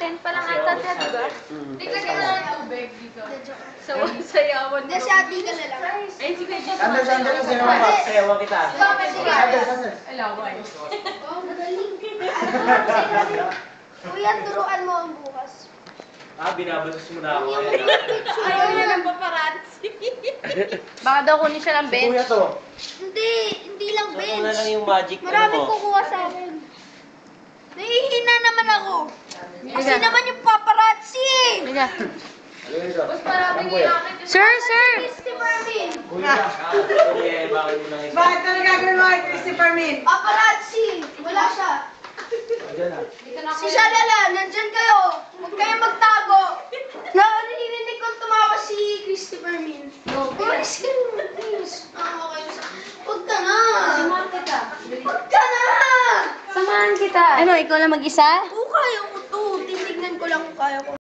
10 pa lang ata siya, di ba? Naglagay na ng tubig dito. So, sayawan Hindi, si ate ka na lang. Ay, si Kuya Jess. Sandal, sino ba? Sayawan kita. Bakit si Sandal. Alaway. Oh, magaling. Kuya, turuan mo ang bukas. Binabatos mo na ako. Ayaw niya ng paparazzi. Baka daw kunin siya ng bench. Kuya to. Hindi lang So, ito na lang bench. yung magic. Maraming ano mo. kukuha sa akin. Nahihina naman ako. Kasi Higa. naman yung paparazzi eh. Higa. Mas maraming iakit. Sir, sir! Christopher Min. Kuya. Kuya, bakit mo nang isa? Bakit ka nagagawin mo kay Christopher Min? Paparazzi. Wala siya. Diyan na. Si Shalala, nandyan kayo. Huwag kayo magtago. Narinig kong tumawa si Christopher Min. Umalis ka na, please. Okay. Huwag ka na. Samahan kita. Huwag ka na. Samahan kita. Ano, ikaw lang mag-isa? Oo, kaya ko to. Titignan ko lang kung kaya ko.